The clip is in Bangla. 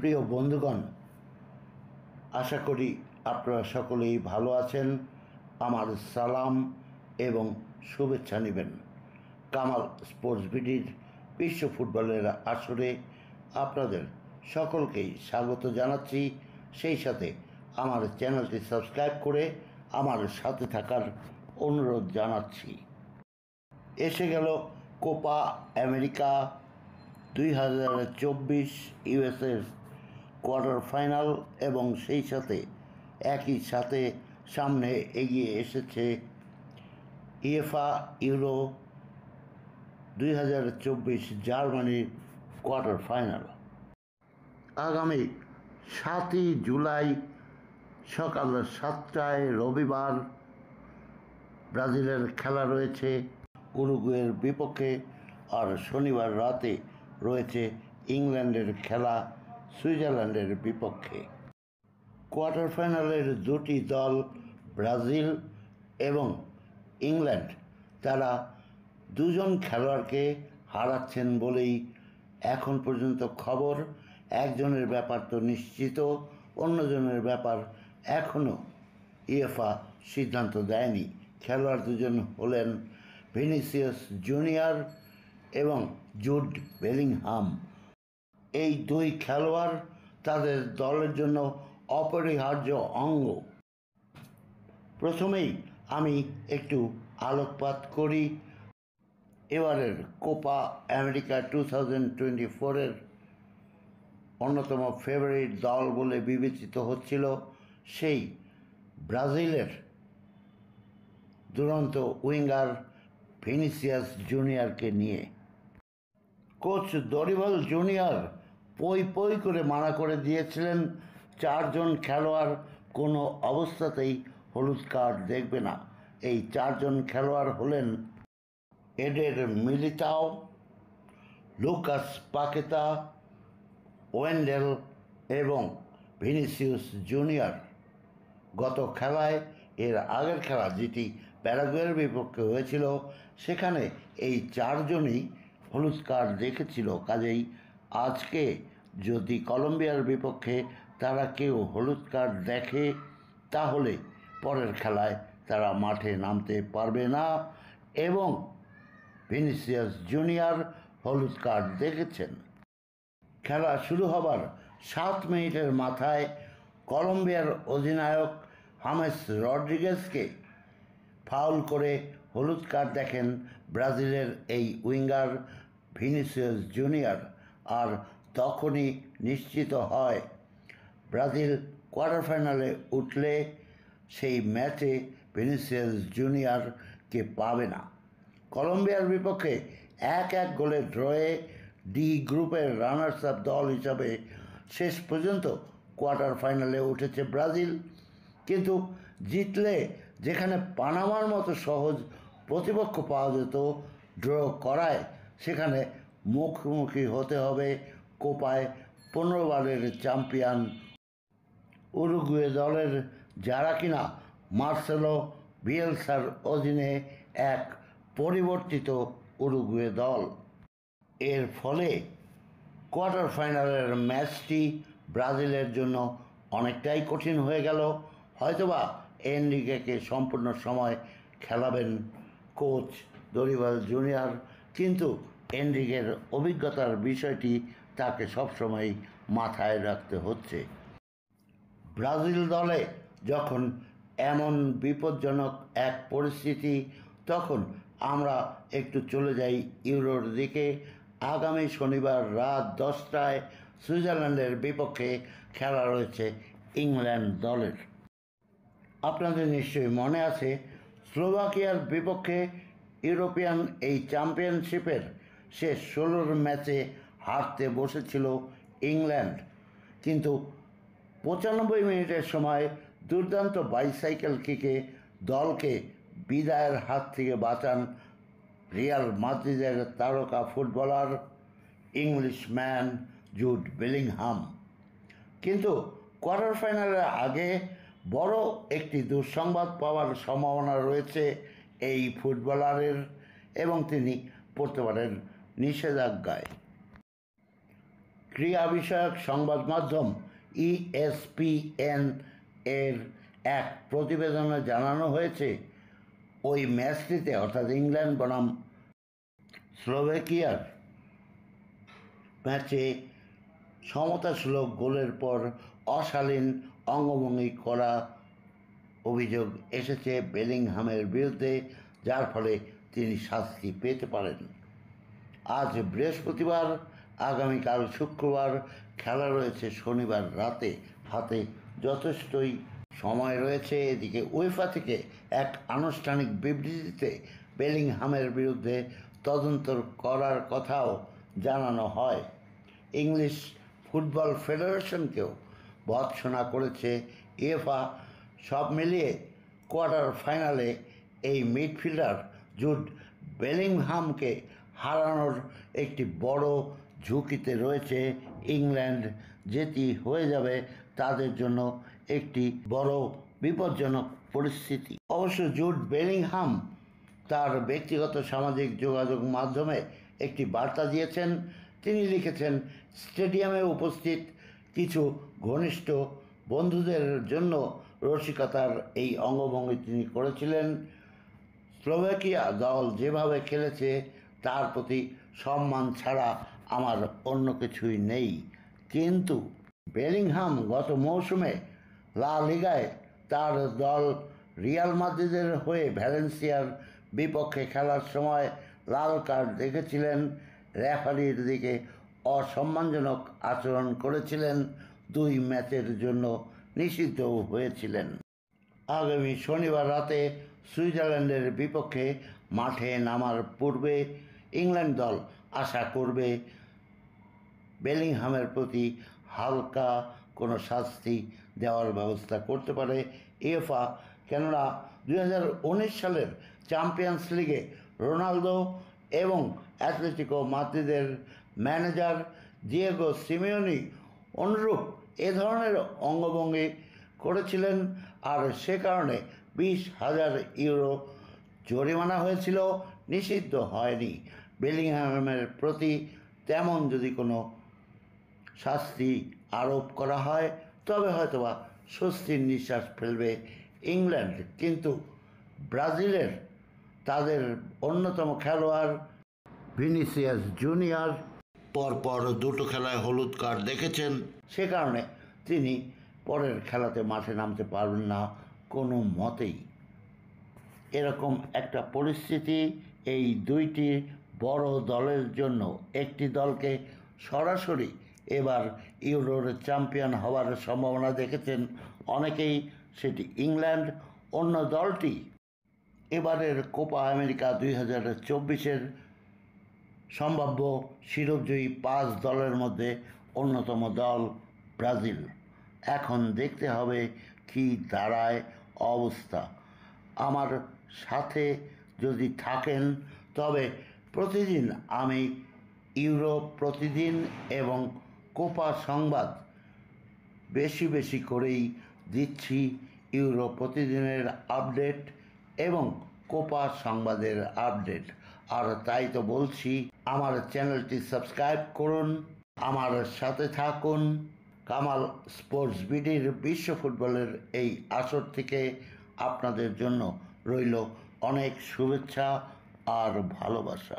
প্রিয় বন্ধুগণ, আশা করি আপনারা সকলেই ভালো আছেন। আমার সালাম এবং শুভেচ্ছা নেবেন। কামাল স্পোর্টস বিডির বিশ্ব ফুটবলের আসরে আপনাদের সকলকেই স্বাগত জানাচ্ছি। সেই সাথে আমার চ্যানেলটি সাবস্ক্রাইব করে আমার সাথে থাকার অনুরোধ জানাচ্ছি। এসে গেল কোপা আমেরিকা 2024 ইউএসের কোয়ার্টার ফাইনাল এবং সেই সাথে একই সাথে সামনে এগিয়ে এসেছে ইউএফা ইউরো 2024 জার্মানির কোয়ার্টার ফাইনাল। আগামী 7ই জুলাই সকাল 7টায় রবিবার ব্রাজিলের খেলা রয়েছে উরুগুয়ের বিপক্ষে, আর শনিবার রাতে রয়েছে ইংল্যান্ডের খেলা সুইজারল্যান্ডের বিপক্ষে। কোয়ার্টার ফাইনালের দুটি দল ব্রাজিল এবং ইংল্যান্ড, তারা দুজন খেলোয়াড়কে হারাচ্ছেন বলেই এখন পর্যন্ত খবর। একজনের ব্যাপার তো নিশ্চিত, অন্যজনের ব্যাপার এখনও ইউএফা সিদ্ধান্ত দেয়নি। খেলোয়াড় দুজন হলেন ভিনিসিয়াস জুনিয়র এবং জুড বেলিংহাম। এই দুই খেলোয়াড় তাদের দলের জন্য অপরিহার্য অঙ্গ। প্রথমেই আমি একটু আলোকপাত করি এবারের কোপা আমেরিকা 2024-এর অন্যতম ফেভারিট দল বলে বিবেচিত হচ্ছিল সেই ব্রাজিলের দুরন্ত উইঙ্গার ভিনিসিয়াস জুনিয়রকে নিয়ে। কোচ দরিভাল জুনিয়র পই পই করে মানা করে দিয়েছিলেন 4 জন খেলোয়াড় কোনো অবস্থাতেই হলুদ কার্ড দেখবে না। এই 4 জন খেলোয়াড় হলেন এডের মিলিতাও, লুকাস পাকেতা, ওয়েন্ডেল এবং ভিনিসিয়াস জুনিয়র। গত খেলায়, এর আগের খেলা যেটি প্যারাগুয়ের বিপক্ষে হয়েছিল, সেখানে এই 4 জনই হলুদ কার্ড দেখেছিল। কাজেই আজকে যদি কলম্বিয়ার বিপক্ষে তারা কেউ হলুদ কার্ড দেখে, তাহলে পরের খেলায় তারা মাঠে নামতে পারবে না। এবং ভিনিসিয়াস জুনিয়র হলুদ কার্ড দেখেছেন। খেলা শুরু হবার 7 মিনিটের মাথায় কলম্বিয়ার অধিনায়ক হামেস রড্রিগেজকে ফাউল করে হলুদ কার্ড দেখেন ব্রাজিলের এই উইঙ্গার ভিনিসিয়াস জুনিয়র। আর তখনই নিশ্চিত হয় ব্রাজিল কোয়ার্টার ফাইনালে উঠলে সেই ম্যাচে ভিনিসিয়াস জুনিয়রকে পাবে না। কলম্বিয়ার বিপক্ষে 1-1 গোলে ড্রয়ে ডি গ্রুপের রানার্স আপ দল হিসাবে শেষ পর্যন্ত কোয়ার্টার ফাইনালে উঠেছে ব্রাজিল। কিন্তু জিতলে যেখানে পানামার মতো সহজ প্রতিপক্ষ পাওয়া যেত, ড্র করায় সেখানে মুখোমুখি হতে হবে কোপায় 15 বারের চ্যাম্পিয়ন উরুগুয়ে দলের, যারা কিনা মার্সেলো বিয়েলসার অধীনে এক পরিবর্তিত উরুগুয়ে দল। এর ফলে কোয়ার্টার ফাইনালের ম্যাচটি ব্রাজিলের জন্য অনেকটাই কঠিন হয়ে গেল। হয়তোবা এনরিকেকে সম্পূর্ণ সময় খেলাবেন কোচ দরিভাল জুনিয়র, কিন্তু এনরিকের অভিজ্ঞতার বিষয়টি তাকে সবসময় মাথায় রাখতে হচ্ছে। ব্রাজিল দলে যখন এমন বিপজ্জনক এক পরিস্থিতি, তখন আমরা একটু চলে যাই ইউরোর দিকে। আগামী শনিবার রাত 10টায় সুইজারল্যান্ডের বিপক্ষে খেলা রয়েছে ইংল্যান্ড দলের। আপনাদের নিশ্চয়ই মনে আছে, স্লোভাকিয়ার বিপক্ষে ইউরোপিয়ান এই চ্যাম্পিয়নশিপের শেষ 16 ম্যাচে হারতে বসেছিল ইংল্যান্ড। কিন্তু 95 মিনিটের সময় দুর্দান্ত বাইসাইকেল কিকে দলকে বিদায়ের হাত থেকে বাঁচান রিয়াল মাদ্রিদের তারকা ফুটবলার ইংলিশম্যান জুড বেলিংহাম। কিন্তু কোয়ার্টার ফাইনালের আগে বড় একটি দুঃসংবাদ পাওয়ার সম্ভাবনা রয়েছে এই ফুটবলারের, এবং তিনি পড়তে পারেন নিষেধাজ্ঞায়। ক্রীড়া বিষয়ক সংবাদ মাধ্যম ESPN এর এক প্রতিবেদনে জানানো হয়েছে, ওই ম্যাচটিতে অর্থাৎ ইংল্যান্ড বনাম স্লোভাকিয়ার ম্যাচে সমতাসুলভ গোলের পর অশালীন অঙ্গভঙ্গি করা অভিযোগ এসেছে বেলিংহামের বিরুদ্ধে, যার ফলে তিনি শাস্তি পেতে পারেন। আজ বৃহস্পতিবার, আগামীকাল শুক্রবার খেলা রয়েছে শনিবার রাতে, হাতে যথেষ্টই সময় রয়েছে। এদিকে উয়েফা থেকে এক আনুষ্ঠানিক বিবৃতিতে বেলিংহামের বিরুদ্ধে তদন্ত করার কথাও জানানো হয়। ইংলিশ ফুটবল ফেডারেশনকেও ভর্ৎসনা করেছে উয়েফা। সব মিলিয়ে কোয়ার্টার ফাইনালে এই মিডফিল্ডার জুড বেলিংহামকে হারানোর একটি বড় ঝুঁকিতে রয়েছে ইংল্যান্ড, যেটি হয়ে যাবে তাদের জন্য একটি বড় বিপজ্জনক পরিস্থিতি। অবশ্য জুড বেলিংহাম তার ব্যক্তিগত সামাজিক যোগাযোগ মাধ্যমে একটি বার্তা দিয়েছেন। তিনি লিখেছেন, স্টেডিয়ামে উপস্থিত কিছু ঘনিষ্ঠ বন্ধুদের জন্য রসিকতার এই অঙ্গভঙ্গি তিনি করেছিলেন। স্লোভাকিয়া দল যেভাবে খেলেছে তার প্রতি সম্মান ছাড়া আমার অন্য কিছুই নেই। কিন্তু বেলিংহাম গত মৌসুমে লা লিগায় তার দল রিয়াল মাদ্রিদের হয়ে ভ্যালেন্সিয়ার বিপক্ষে খেলার সময় লাল কার্ড দেখেছিলেন, রেফারির দিকে অসম্মানজনক আচরণ করেছিলেন, 2 ম্যাচের জন্য নিষিদ্ধও হয়েছিলেন। আগামী শনিবার রাতে সুইজারল্যান্ডের বিপক্ষে মাঠে নামার পূর্বে ইংল্যান্ড দল আশা করবে বেলিংহামের প্রতি হালকা কোনো শাস্তি দেওয়ার ব্যবস্থা করতে পারে উয়েফা। কেননা 2019 সালের চ্যাম্পিয়ন্স লিগে রোনালদো এবং অ্যাটলেটিকো মাদ্রিদের ম্যানেজার দিয়েগো সিমিওনি অনুরূপ এ ধরনের অঙ্গভঙ্গি করেছিলেন, আর সে কারণে 20,000 ইউরো জরিমানা হয়েছিল, নিষিদ্ধ হয়নি। বেলিংহামের প্রতি তেমন যদি কোনো শাস্তি আরোপ করা হয় তবে হয়তোবা স্বস্তির নিঃশ্বাস ফেলবে ইংল্যান্ড। কিন্তু ব্রাজিলের তাদের অন্যতম খেলোয়াড় ভিনিসিয়াস জুনিয়র পরপর 2টো খেলায় হলুদ কার্ড দেখেছেন, সে কারণে তিনি পরের খেলাতে মাঠে নামতে পারবেন না কোনো মতেই। এরকম একটা পরিস্থিতি এই 2টি বড় দলের জন্য। একটি দলকে সরাসরি এবার ইউরোর চ্যাম্পিয়ন হওয়ার সম্ভাবনা দেখেছেন অনেকেই, সেটি ইংল্যান্ড। অন্য দলটি এবারের কোপা আমেরিকা 2024-এর সম্ভাব্য শিরোপজয়ী 5 দলের মধ্যে অন্যতম দল ব্রাজিল। এখন দেখতে হবে কি দাঁড়ায় অবস্থা। আমার সাথে যদি থাকেন তবে প্রতিদিন আমি ইউরো প্রতিদিন এবং কোপা সংবাদ বেশি বেশি করেই দিচ্ছি। ইউরো প্রতিদিনের আপডেট এবং কোপা সংবাদের আপডেট। আর তাই তো বলছি, আমার চ্যানেলটি সাবস্ক্রাইব করুন, আমার সাথে থাকুন। কামাল স্পোর্টস বিডির বিশ্ব ফুটবলের এই আসর থেকে আপনাদের জন্য রইল অনেক শুভেচ্ছা আর ভালোবাসা।